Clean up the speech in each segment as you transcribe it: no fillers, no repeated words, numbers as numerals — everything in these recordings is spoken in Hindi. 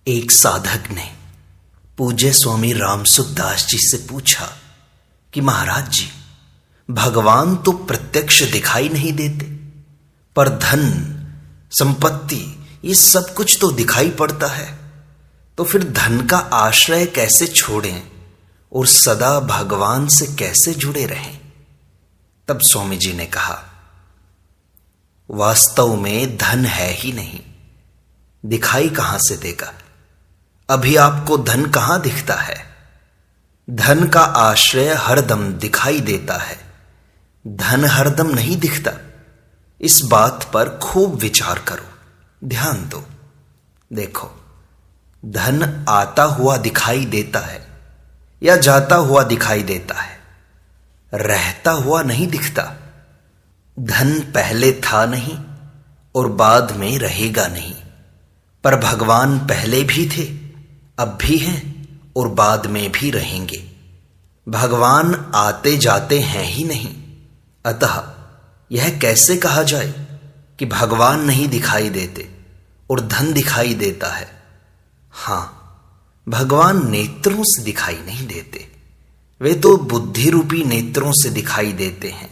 एक साधक ने पूज्य स्वामी रामसुख दास जी से पूछा कि महाराज जी, भगवान तो प्रत्यक्ष दिखाई नहीं देते, पर धन, संपत्ति, ये सब कुछ तो दिखाई पड़ता है, तो फिर धन का आश्रय कैसे छोड़ें और सदा भगवान से कैसे जुड़े रहें? तब स्वामी जी ने कहा, वास्तव में धन है ही नहीं, दिखाई कहां से देगा? अभी आपको धन कहां दिखता है? धन का आश्रय हरदम दिखाई देता है, धन हरदम नहीं दिखता। इस बात पर खूब विचार करो, ध्यान दो। देखो, धन आता हुआ दिखाई देता है या जाता हुआ दिखाई देता है, रहता हुआ नहीं दिखता। धन पहले था नहीं और बाद में रहेगा नहीं, पर भगवान पहले भी थे, अब भी हैं और बाद में भी रहेंगे। भगवान आते जाते हैं ही नहीं, अतः यह कैसे कहा जाए कि भगवान नहीं दिखाई देते और धन दिखाई देता है? हां, भगवान नेत्रों से दिखाई नहीं देते, वे तो बुद्धि रूपी नेत्रों से दिखाई देते हैं,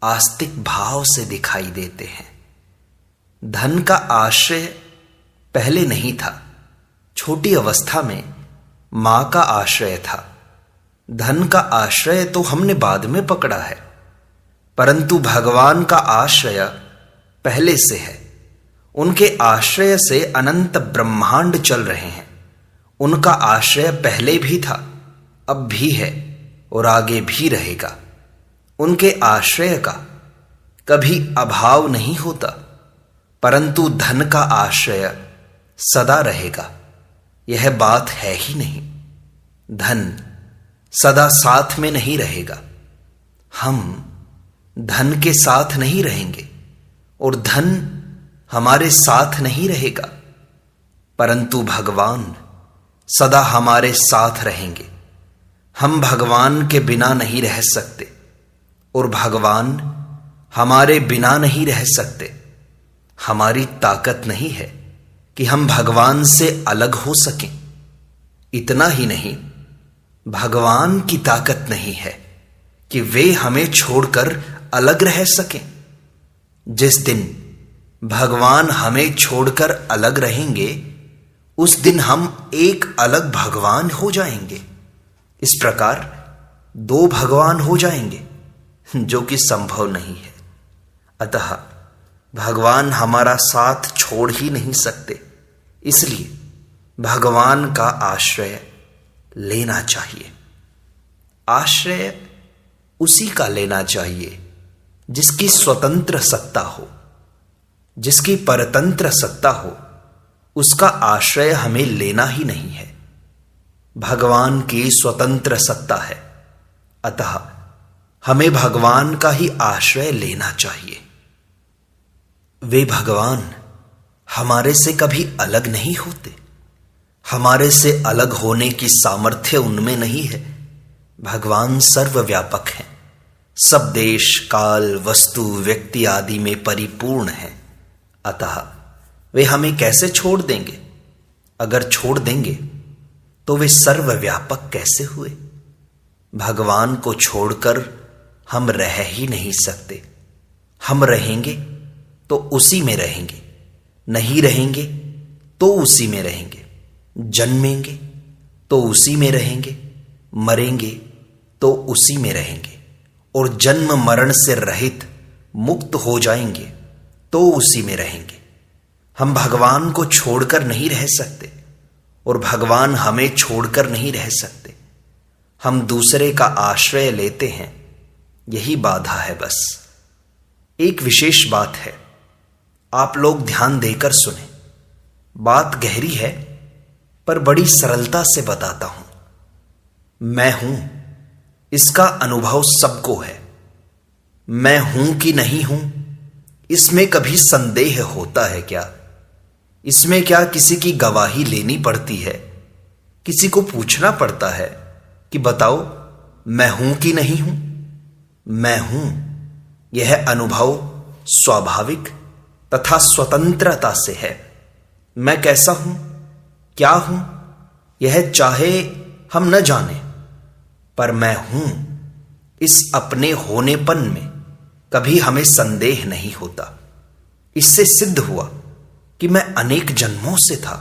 आस्तिक भाव से दिखाई देते हैं। धन का आश्रय पहले नहीं था, छोटी अवस्था में मां का आश्रय था। धन का आश्रय तो हमने बाद में पकड़ा है, परंतु भगवान का आश्रय पहले से है। उनके आश्रय से अनंत ब्रह्मांड चल रहे हैं। उनका आश्रय पहले भी था, अब भी है और आगे भी रहेगा। उनके आश्रय का कभी अभाव नहीं होता, परंतु धन का आश्रय सदा रहेगा, यह बात है ही नहीं। धन सदा साथ में नहीं रहेगा, हम धन के साथ नहीं रहेंगे और धन हमारे साथ नहीं रहेगा, परंतु भगवान सदा हमारे साथ रहेंगे। हम भगवान के बिना नहीं रह सकते और भगवान हमारे बिना नहीं रह सकते। हमारी ताकत नहीं है कि हम भगवान से अलग हो सकें। इतना ही नहीं, भगवान की ताकत नहीं है कि वे हमें छोड़कर अलग रह सकें। जिस दिन भगवान हमें छोड़कर अलग रहेंगे, उस दिन हम एक अलग भगवान हो जाएंगे। इस प्रकार दो भगवान हो जाएंगे, जो कि संभव नहीं है। अतः भगवान हमारा साथ छोड़ ही नहीं सकते, इसलिए भगवान का आश्रय लेना चाहिए। आश्रय उसी का लेना चाहिए जिसकी स्वतंत्र सत्ता हो, जिसकी परतंत्र सत्ता हो। उसका आश्रय हमें लेना ही नहीं है। भगवान की स्वतंत्र सत्ता है, अतः हमें भगवान का ही आश्रय लेना चाहिए। वे भगवान हमारे से कभी अलग नहीं होते, हमारे से अलग होने की सामर्थ्य उनमें नहीं है। भगवान सर्वव्यापक हैं, सब देश, काल, वस्तु, व्यक्ति आदि में परिपूर्ण हैं। अतः वे हमें कैसे छोड़ देंगे? अगर छोड़ देंगे तो वे सर्वव्यापक कैसे हुए? भगवान को छोड़कर हम रह ही नहीं सकते। हम रहेंगे तो उसी में रहेंगे, नहीं रहेंगे तो उसी में रहेंगे, जन्मेंगे तो उसी में रहेंगे, मरेंगे तो उसी में रहेंगे, और जन्म मरण से रहित मुक्त हो जाएंगे तो उसी में रहेंगे। हम भगवान को छोड़कर नहीं रह सकते और भगवान हमें छोड़कर नहीं रह सकते। हम दूसरे का आश्रय लेते हैं, यही बाधा है बस। एक विशेष बात है, आप लोग ध्यान देकर सुने। बात गहरी है, पर बड़ी सरलता से बताता हूं। मैं हूं, इसका अनुभव सबको है। मैं हूं कि नहीं हूं, इसमें कभी संदेह होता है क्या? इसमें क्या किसी की गवाही लेनी पड़ती है? किसी को पूछना पड़ता है कि बताओ मैं हूं कि नहीं हूं? मैं हूं, यह अनुभव स्वाभाविक तथा स्वतंत्रता से है। मैं कैसा हूं क्या हूं यह चाहे हम न जाने, पर मैं हूं इस अपने होनेपन में कभी हमें संदेह नहीं होता। इससे सिद्ध हुआ कि मैं अनेक जन्मों से था,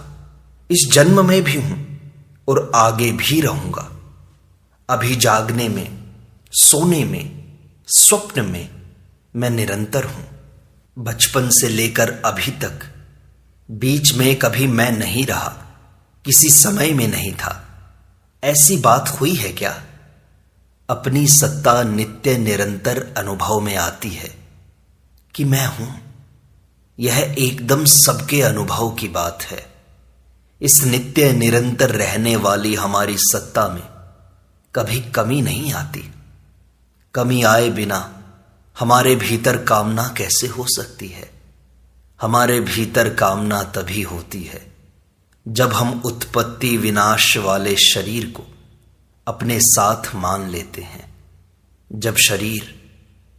इस जन्म में भी हूं और आगे भी रहूंगा। अभी जागने में, सोने में, स्वप्न में मैं निरंतर हूं। बचपन से लेकर अभी तक बीच में कभी मैं नहीं रहा, किसी समय में नहीं था। ऐसी बात हुई है क्या? अपनी सत्ता नित्य निरंतर अनुभव में आती है कि मैं हूं। यह एकदम सबके अनुभव की बात है। इस नित्य निरंतर रहने वाली हमारी सत्ता में कभी कमी नहीं आती। कमी आए बिना हमारे भीतर कामना कैसे हो सकती है? हमारे भीतर कामना तभी होती है जब हम उत्पत्ति विनाश वाले शरीर को अपने साथ मान लेते हैं। जब शरीर,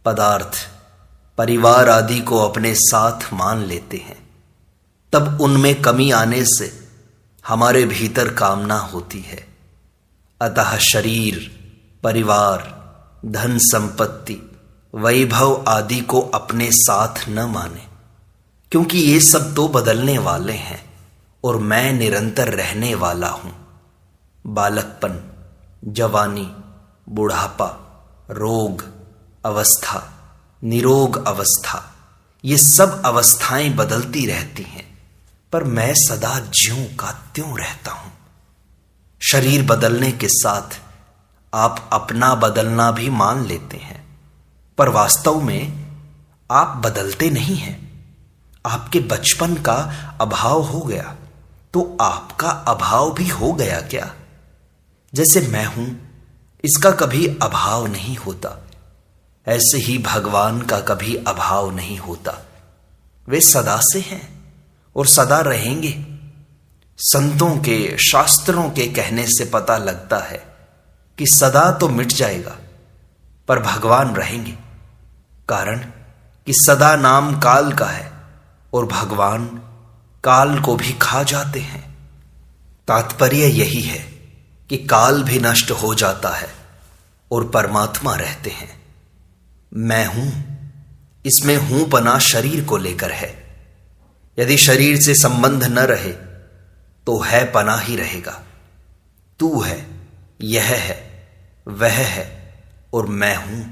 पदार्थ, परिवार आदि को अपने साथ मान लेते हैं, तब उनमें कमी आने से हमारे भीतर कामना होती है। अतः शरीर, परिवार, धन संपत्ति, वैभव आदि को अपने साथ न माने, क्योंकि ये सब तो बदलने वाले हैं और मैं निरंतर रहने वाला हूं। बालकपन, जवानी, बुढ़ापा, रोग अवस्था, निरोग अवस्था, ये सब अवस्थाएं बदलती रहती हैं, पर मैं सदा ज्यों का त्यों रहता हूं। शरीर बदलने के साथ आप अपना बदलना भी मान लेते हैं, पर वास्तव में आप बदलते नहीं हैं। आपके बचपन का अभाव हो गया तो आपका अभाव भी हो गया क्या? जैसे मैं हूं, इसका कभी अभाव नहीं होता, ऐसे ही भगवान का कभी अभाव नहीं होता। वे सदा से हैं और सदा रहेंगे। संतों के, शास्त्रों के कहने से पता लगता है कि सदा तो मिट जाएगा, पर भगवान रहेंगे। कारण कि सदा नाम काल का है और भगवान काल को भी खा जाते हैं। तात्पर्य यही है कि काल भी नष्ट हो जाता है और परमात्मा रहते हैं। मैं हूं, इसमें हूं पना शरीर को लेकर है। यदि शरीर से संबंध न रहे तो है पना ही रहेगा। तू है, यह है, वह है और मैं हूं,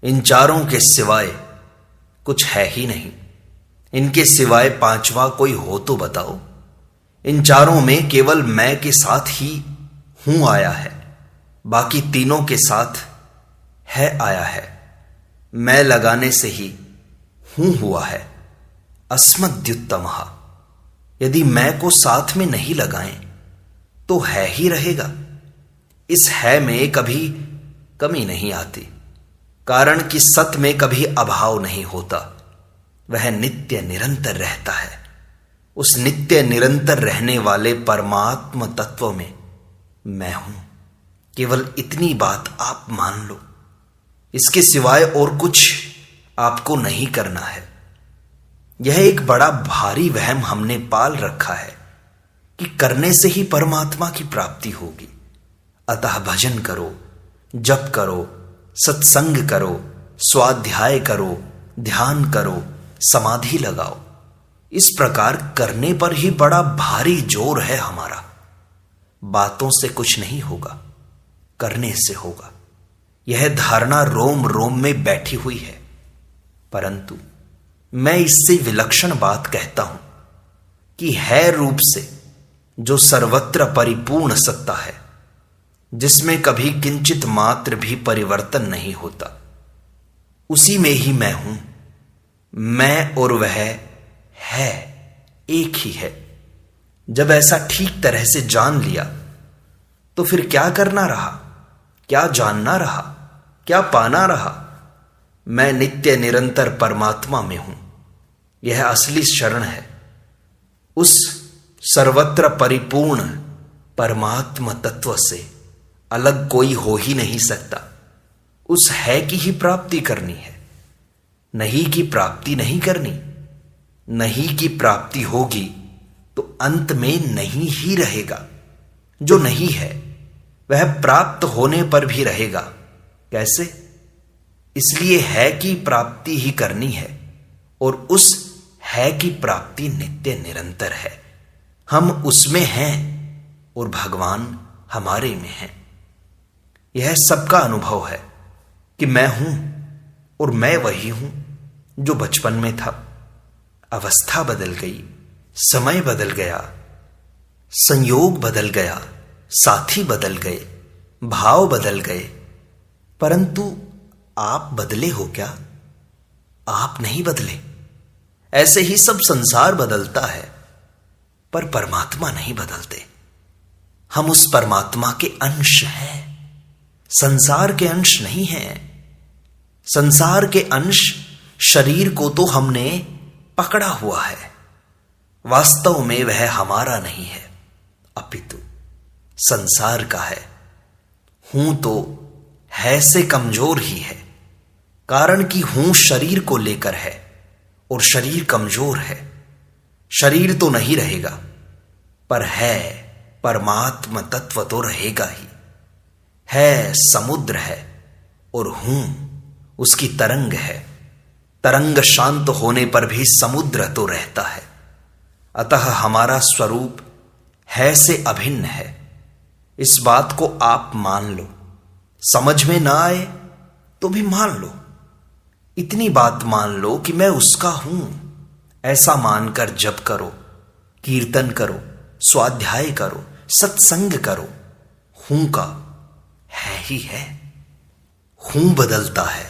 इन चारों के सिवाय कुछ है ही नहीं। इनके सिवाय पांचवा कोई हो तो बताओ। इन चारों में केवल मैं के साथ ही हूं आया है, बाकी तीनों के साथ है आया है। मैं लगाने से ही हूं हुआ है। अस्मद्युत्तमः, यदि मैं को साथ में नहीं लगाएं तो है ही रहेगा। इस है में कभी कमी नहीं आती, कारण कि सत में कभी अभाव नहीं होता। वह नित्य निरंतर रहता है। उस नित्य निरंतर रहने वाले परमात्म तत्व में मैं हूं। केवल इतनी बात आप मान लो। इसके सिवाय और कुछ आपको नहीं करना है। यह एक बड़ा भारी वहम हमने पाल रखा है कि करने से ही परमात्मा की प्राप्ति होगी। अतः भजन करो, जप करो, सत्संग करो, स्वाध्याय करो, ध्यान करो, समाधि लगाओ। इस प्रकार करने पर ही बड़ा भारी जोर है हमारा। बातों से कुछ नहीं होगा, करने से होगा। यह धारणा रोम रोम में बैठी हुई है। परंतु मैं इससे विलक्षण बात कहता हूं कि है रूप से जो सर्वत्र परिपूर्ण सत्ता है, जिसमें कभी किंचित मात्र भी परिवर्तन नहीं होता, उसी में ही मैं हूं। मैं और वह है एक ही है। जब ऐसा ठीक तरह से जान लिया तो फिर क्या करना रहा, क्या जानना रहा, क्या पाना रहा? मैं नित्य निरंतर परमात्मा में हूं। यह असली शरण है। उस सर्वत्र परिपूर्ण परमात्मा तत्व से अलग कोई हो ही नहीं सकता। उस है की ही प्राप्ति करनी है, नहीं की प्राप्ति नहीं करनी। नहीं की प्राप्ति होगी तो अंत में नहीं ही रहेगा। जो नहीं है वह प्राप्त होने पर भी रहेगा। कैसे? इसलिए है की प्राप्ति ही करनी है, और उस है की प्राप्ति नित्य निरंतर है। हम उसमें हैं और भगवान हमारे में हैं। यह सबका अनुभव है कि मैं हूं और मैं वही हूं जो बचपन में था। अवस्था बदल गई, समय बदल गया, संयोग बदल गया, साथी बदल गए, भाव बदल गए, परंतु आप बदले हो क्या? आप नहीं बदले। ऐसे ही सब संसार बदलता है, पर परमात्मा नहीं बदलते। हम उस परमात्मा के अंश हैं, संसार के अंश नहीं हैं। संसार के अंश शरीर को तो हमने पकड़ा हुआ है, वास्तव में वह हमारा नहीं है, अपितु संसार का है। हूं तो है से कमजोर ही है, कारण कि हूं शरीर को लेकर है और शरीर कमजोर है। शरीर तो नहीं रहेगा, पर है परमात्म तत्व तो रहेगा ही। है समुद्र है और हूं उसकी तरंग है। तरंग शांत होने पर भी समुद्र तो रहता है। अतः हमारा स्वरूप है से अभिन्न है। इस बात को आप मान लो। समझ में ना आए तो भी मान लो। इतनी बात मान लो कि मैं उसका हूं। ऐसा मानकर जप करो, कीर्तन करो, स्वाध्याय करो, सत्संग करो। हूं का है ही है। हूं बदलता है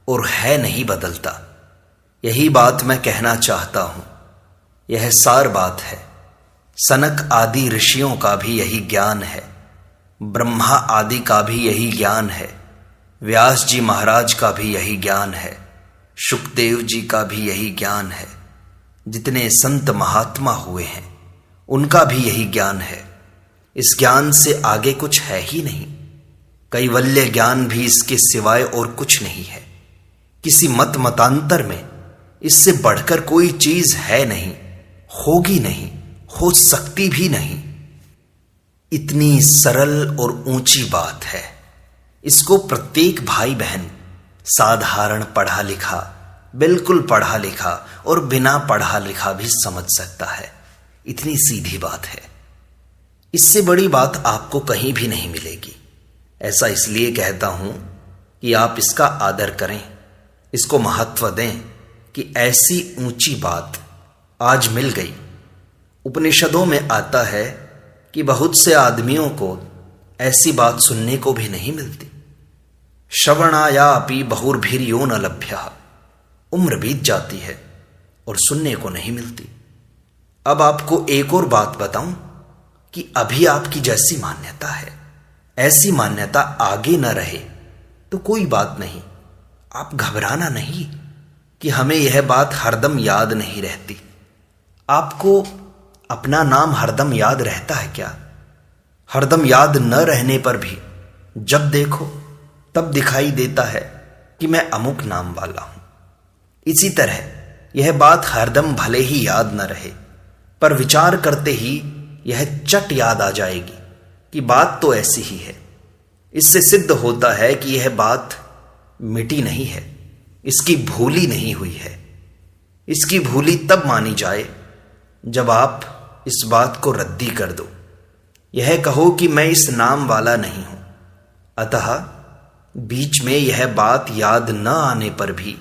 और है नहीं बदलता। यही बात मैं कहना चाहता हूं। यह सार बात है। सनक आदि ऋषियों का भी यही ज्ञान है, ब्रह्मा आदि का भी यही ज्ञान है, व्यास जी महाराज का भी यही ज्ञान है, शुकदेव जी का भी यही ज्ञान है। जितने संत महात्मा हुए हैं उनका भी यही ज्ञान है। इस ज्ञान से आगे कुछ है ही नहीं। कैवल्य ज्ञान भी इसके सिवाय और कुछ नहीं है। किसी मत मतांतर में इससे बढ़कर कोई चीज है नहीं, होगी नहीं, हो सकती भी नहीं। इतनी सरल और ऊंची बात है। इसको प्रत्येक भाई बहन साधारण पढ़ा लिखा, बिल्कुल पढ़ा लिखा और बिना पढ़ा लिखा भी समझ सकता है। इतनी सीधी बात है। इससे बड़ी बात आपको कहीं भी नहीं मिलेगी। ऐसा इसलिए कहता हूं कि आप इसका आदर करें, इसको महत्व दें कि ऐसी ऊंची बात आज मिल गई। उपनिषदों में आता है कि बहुत से आदमियों को ऐसी बात सुनने को भी नहीं मिलती। श्रवणायापि बहुर्भिर्यो न लभ्यः। उम्र बीत जाती है और सुनने को नहीं मिलती। अब आपको एक और बात बताऊं कि अभी आपकी जैसी मान्यता है, ऐसी मान्यता आगे न रहे तो कोई बात नहीं। आप घबराना नहीं कि हमें यह बात हरदम याद नहीं रहती। आपको अपना नाम हरदम याद रहता है क्या? हरदम याद न रहने पर भी जब देखो तब दिखाई देता है कि मैं अमुक नाम वाला हूं। इसी तरह यह बात हरदम भले ही याद न रहे, पर विचार करते ही यह चट याद आ जाएगी कि बात तो ऐसी ही है। इससे सिद्ध होता है कि यह बात मिटी नहीं है, इसकी भूली नहीं हुई है। इसकी भूली तब मानी जाए जब आप इस बात को रद्दी कर दो। यह कहो कि मैं इस नाम वाला नहीं हूं। अतः बीच में यह बात याद न आने पर भी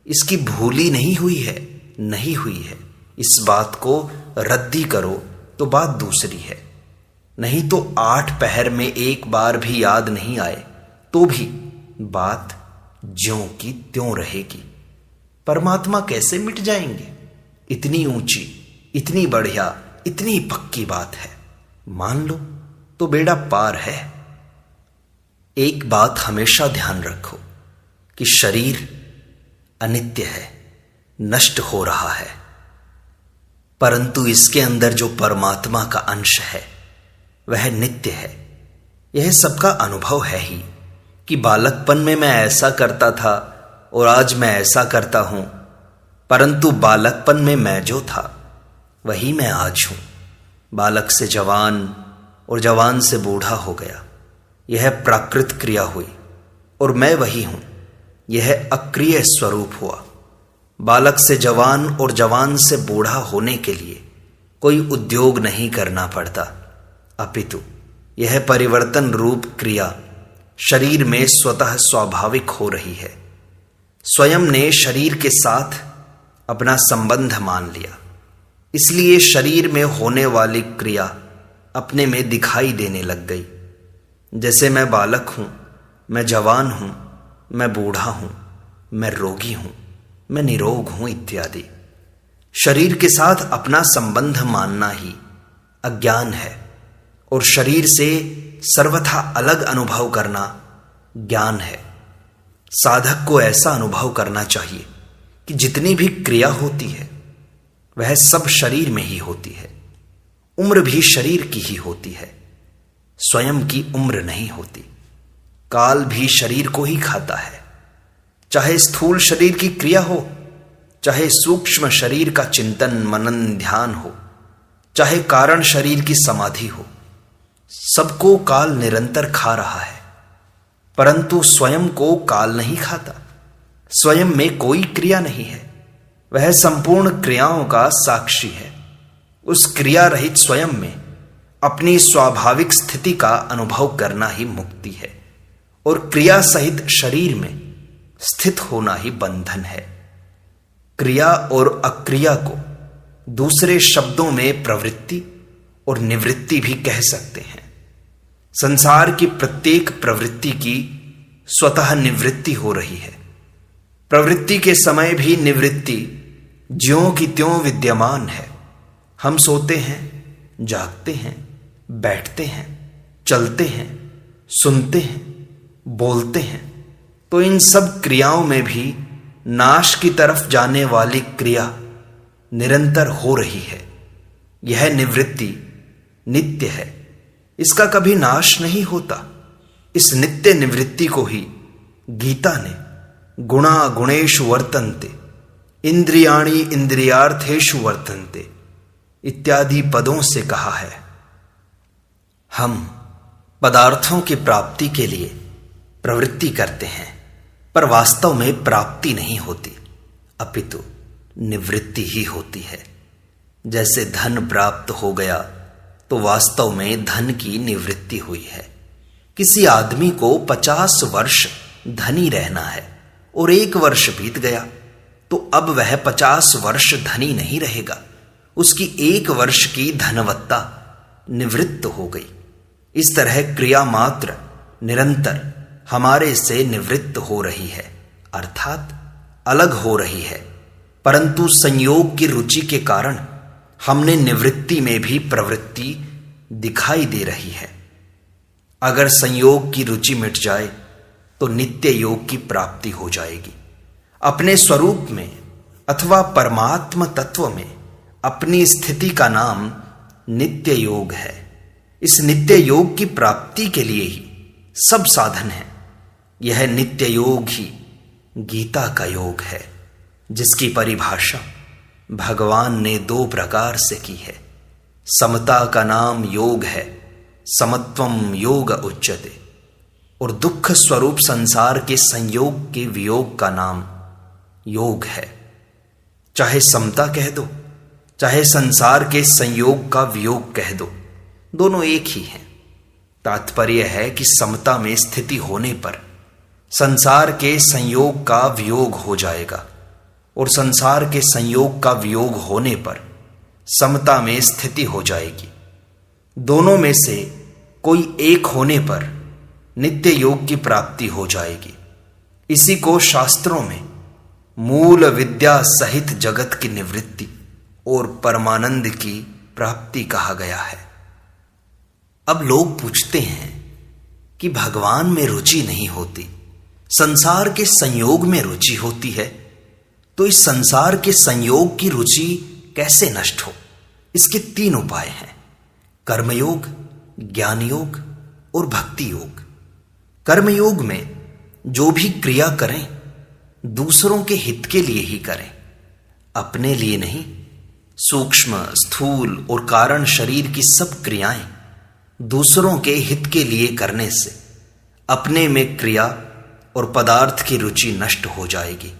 इसकी भूली नहीं हुई है, नहीं हुई है। इस बात को रद्दी करो तो बात दूसरी है। नहीं तो 8 पहर में एक बार भी याद नहीं आए तो भी बात ज्यों की त्यों रहेगी। परमात्मा कैसे मिट जाएंगे? इतनी ऊंची, इतनी बढ़िया, इतनी पक्की बात है। मान लो तो बेड़ा पार है। एक बात हमेशा ध्यान रखो कि शरीर अनित्य है, नष्ट हो रहा है, परंतु इसके अंदर जो परमात्मा का अंश है वह नित्य है। यह सबका अनुभव है ही कि बालकपन में मैं ऐसा करता था और आज मैं ऐसा करता हूं, परंतु बालकपन में मैं जो था वही मैं आज हूं। बालक से जवान और जवान से बूढ़ा हो गया, यह प्राकृत क्रिया हुई, और मैं वही हूं, यह अक्रिय स्वरूप हुआ। बालक से जवान और जवान से बूढ़ा होने के लिए कोई उद्योग नहीं करना पड़ता, अपितु यह परिवर्तन रूप क्रिया शरीर में स्वतः स्वाभाविक हो रही है। स्वयं ने शरीर के साथ अपना संबंध मान लिया, इसलिए शरीर में होने वाली क्रिया अपने में दिखाई देने लग गई। जैसे मैं बालक हूं, मैं जवान हूं, मैं बूढ़ा हूं, मैं रोगी हूं, मैं निरोग हूं इत्यादि। शरीर के साथ अपना संबंध मानना ही अज्ञान है, और शरीर से सर्वथा अलग अनुभव करना ज्ञान है। साधक को ऐसा अनुभव करना चाहिए कि जितनी भी क्रिया होती है वह सब शरीर में ही होती है। उम्र भी शरीर की ही होती है, स्वयं की उम्र नहीं होती। काल भी शरीर को ही खाता है, चाहे स्थूल शरीर की क्रिया हो, चाहे सूक्ष्म शरीर का चिंतन मनन ध्यान हो, चाहे कारण शरीर की समाधि हो, सबको काल निरंतर खा रहा है, परंतु स्वयं को काल नहीं खाता। स्वयं में कोई क्रिया नहीं है, वह संपूर्ण क्रियाओं का साक्षी है। उस क्रिया रहित स्वयं में अपनी स्वाभाविक स्थिति का अनुभव करना ही मुक्ति है, और क्रिया सहित शरीर में स्थित होना ही बंधन है। क्रिया और अक्रिया को दूसरे शब्दों में प्रवृत्ति और निवृत्ति भी कह सकते हैं। संसार की प्रत्येक प्रवृत्ति की स्वतः निवृत्ति हो रही है। प्रवृत्ति के समय भी निवृत्ति ज्यों की त्यों विद्यमान है। हम सोते हैं, जागते हैं, बैठते हैं, चलते हैं, सुनते हैं, बोलते हैं, तो इन सब क्रियाओं में भी नाश की तरफ जाने वाली क्रिया निरंतर हो रही है। यह निवृत्ति नित्य है, इसका कभी नाश नहीं होता। इस नित्य निवृत्ति को ही गीता ने गुणा गुणेषु वर्तन्ते, इंद्रियाणि इंद्रियार्थेषु वर्तन्ते इत्यादि पदों से कहा है। हम पदार्थों की प्राप्ति के लिए प्रवृत्ति करते हैं, पर वास्तव में प्राप्ति नहीं होती, अपितु निवृत्ति ही होती है। जैसे धन प्राप्त हो गया तो वास्तव में धन की निवृत्ति हुई है। किसी आदमी को 50 वर्ष धनी रहना है और 1 वर्ष बीत गया तो अब वह 50 वर्ष धनी नहीं रहेगा, उसकी 1 वर्ष की धनवत्ता निवृत्त हो गई। इस तरह क्रिया मात्र निरंतर हमारे से निवृत्त हो रही है, अर्थात अलग हो रही है, परंतु संयोग की रुचि के कारण हमने निवृत्ति में भी प्रवृत्ति दिखाई दे रही है। अगर संयोग की रुचि मिट जाए तो नित्य योग की प्राप्ति हो जाएगी। अपने स्वरूप में अथवा परमात्म तत्व में अपनी स्थिति का नाम नित्य योग है। इस नित्य योग की प्राप्ति के लिए ही सब साधन है। यह नित्य योग ही गीता का योग है, जिसकी परिभाषा भगवान ने 2 प्रकार से की है। समता का नाम योग है, समत्वम योग उच्यते, और दुख स्वरूप संसार के संयोग के वियोग का नाम योग है। चाहे समता कह दो, चाहे संसार के संयोग का वियोग कह दो, दोनों एक ही हैं। तात्पर्य है कि समता में स्थिति होने पर संसार के संयोग का वियोग हो जाएगा, और संसार के संयोग का वियोग होने पर समता में स्थिति हो जाएगी। दोनों में से कोई एक होने पर नित्य योग की प्राप्ति हो जाएगी। इसी को शास्त्रों में मूल विद्या सहित जगत की निवृत्ति और परमानंद की प्राप्ति कहा गया है। अब लोग पूछते हैं कि भगवान में रुचि नहीं होती, संसार के संयोग में रुचि होती है, तो इस संसार के संयोग की रुचि कैसे नष्ट हो? इसके 3 उपाय हैं: कर्मयोग, ज्ञान योग और भक्ति योग। कर्मयोग में जो भी क्रिया करें दूसरों के हित के लिए ही करें, अपने लिए नहीं। सूक्ष्म, स्थूल और कारण शरीर की सब क्रियाएं दूसरों के हित के लिए करने से अपने में क्रिया और पदार्थ की रुचि नष्ट हो जाएगी।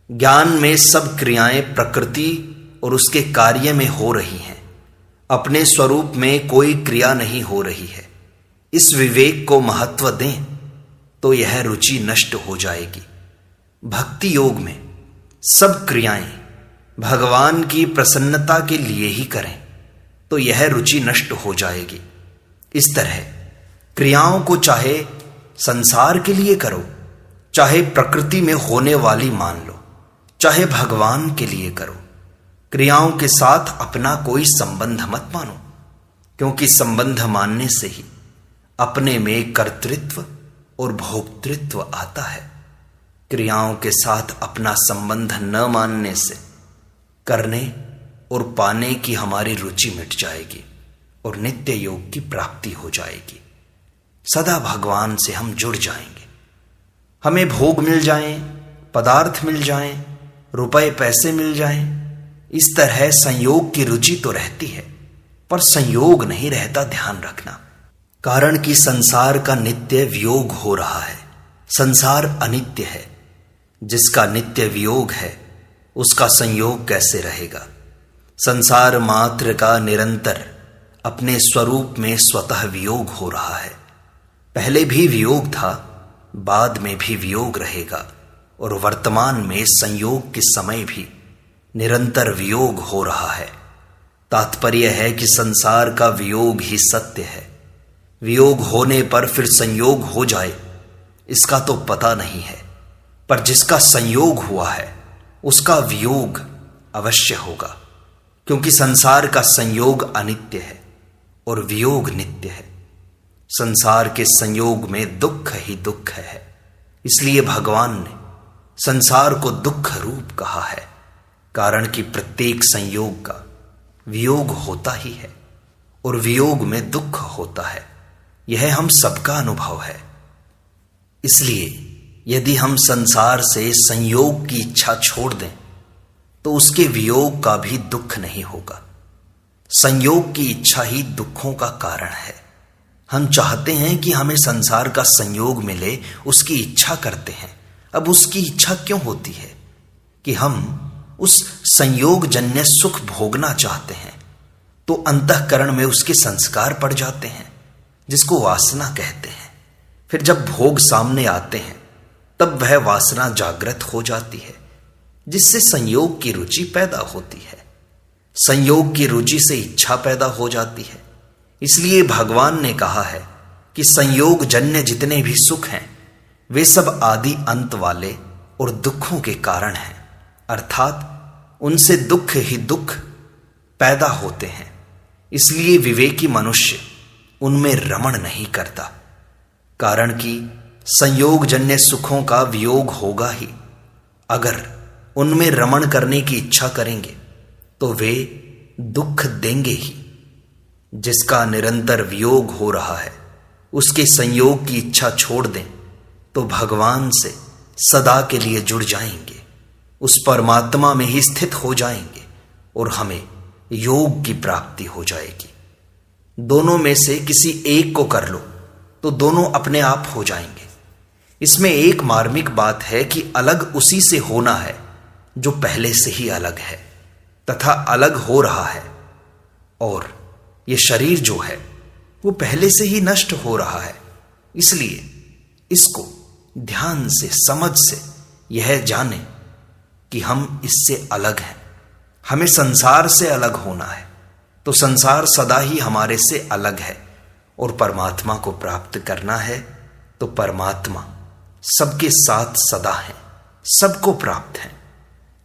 ज्ञान में सब क्रियाएं प्रकृति और उसके कार्य में हो रही हैं, अपने स्वरूप में कोई क्रिया नहीं हो रही है। इस विवेक को महत्व दें तो यह रुचि नष्ट हो जाएगी। भक्ति योग में सब क्रियाएं भगवान की प्रसन्नता के लिए ही करें तो यह रुचि नष्ट हो जाएगी। इस तरह क्रियाओं को चाहे संसार के लिए करो, चाहे प्रकृति में होने वाली मान लो, चाहे भगवान के लिए करो, क्रियाओं के साथ अपना कोई संबंध मत मानो, क्योंकि संबंध मानने से ही अपने में कर्तृत्व और भोक्तृत्व आता है। क्रियाओं के साथ अपना संबंध न मानने से करने और पाने की हमारी रुचि मिट जाएगी और नित्य योग की प्राप्ति हो जाएगी। सदा भगवान से हम जुड़ जाएंगे। हमें भोग मिल जाएं, पदार्थ मिल जाएं, रुपए पैसे मिल जाएं, इस तरह संयोग की रुचि तो रहती है, पर संयोग नहीं रहता, ध्यान रखना। कारण कि संसार का नित्य वियोग हो रहा है। संसार अनित्य है। जिसका नित्य वियोग है उसका संयोग कैसे रहेगा। संसार मात्र का निरंतर अपने स्वरूप में स्वतः वियोग हो रहा है। पहले भी वियोग था, बाद में भी वियोग रहेगा और वर्तमान में संयोग के समय भी निरंतर वियोग हो रहा है। तात्पर्य है कि संसार का वियोग ही सत्य है। वियोग होने पर फिर संयोग हो जाए इसका तो पता नहीं है, पर जिसका संयोग हुआ है उसका वियोग अवश्य होगा, क्योंकि संसार का संयोग अनित्य है और वियोग नित्य है। संसार के संयोग में दुख ही दुख है, इसलिए भगवान ने संसार को दुख रूप कहा है। कारण कि प्रत्येक संयोग का वियोग होता ही है और वियोग में दुख होता है। यह हम सबका अनुभव है। इसलिए यदि हम संसार से संयोग की इच्छा छोड़ दें तो उसके वियोग का भी दुख नहीं होगा। संयोग की इच्छा ही दुखों का कारण है। हम चाहते हैं कि हमें संसार का संयोग मिले, उसकी इच्छा करते हैं। अब उसकी इच्छा क्यों होती है कि हम उस संयोग जन्य सुख भोगना चाहते हैं, तो अंतःकरण में उसके संस्कार पड़ जाते हैं, जिसको वासना कहते हैं। फिर जब भोग सामने आते हैं तब वह वासना जागृत हो जाती है, जिससे संयोग की रुचि पैदा होती है। संयोग की रुचि से इच्छा पैदा हो जाती है। इसलिए भगवान ने कहा है कि संयोग जन्य जितने भी सुख हैं वे सब आदि अंत वाले और दुखों के कारण हैं, अर्थात उनसे दुख ही दुख पैदा होते हैं। इसलिए विवेकी मनुष्य उनमें रमण नहीं करता। कारण कि संयोग जन्य सुखों का वियोग होगा ही। अगर उनमें रमण करने की इच्छा करेंगे तो वे दुख देंगे ही। जिसका निरंतर वियोग हो रहा है उसके संयोग की इच्छा छोड़ दें तो भगवान से सदा के लिए जुड़ जाएंगे, उस परमात्मा में ही स्थित हो जाएंगे और हमें योग की प्राप्ति हो जाएगी। दोनों में से किसी एक को कर लो तो दोनों अपने आप हो जाएंगे। इसमें एक मार्मिक बात है कि अलग उसी से होना है जो पहले से ही अलग है तथा अलग हो रहा है, और ये शरीर जो है वो पहले से ही नष्ट हो रहा है। इसलिए इसको ध्यान से, समझ से यह जाने कि हम इससे अलग हैं। हमें संसार से अलग होना है तो संसार सदा ही हमारे से अलग है, और परमात्मा को प्राप्त करना है तो परमात्मा सबके साथ सदा है, सबको प्राप्त है।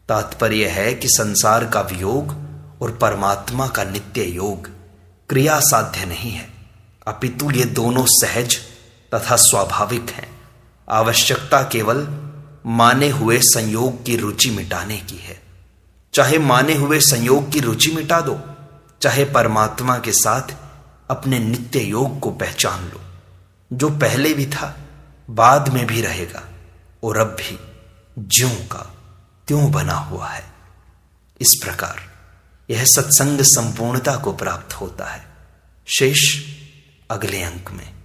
तात्पर्य है कि संसार का वियोग और परमात्मा का नित्य योग क्रिया साध्य नहीं है, अपितु ये दोनों सहज तथा स्वाभाविक हैं। आवश्यकता केवल माने हुए संयोग की रुचि मिटाने की है। चाहे माने हुए संयोग की रुचि मिटा दो, चाहे परमात्मा के साथ अपने नित्य योग को पहचान लो, जो पहले भी था, बाद में भी रहेगा और अब भी ज्यों का त्यों बना हुआ है। इस प्रकार यह सत्संग संपूर्णता को प्राप्त होता है। शेष अगले अंक में।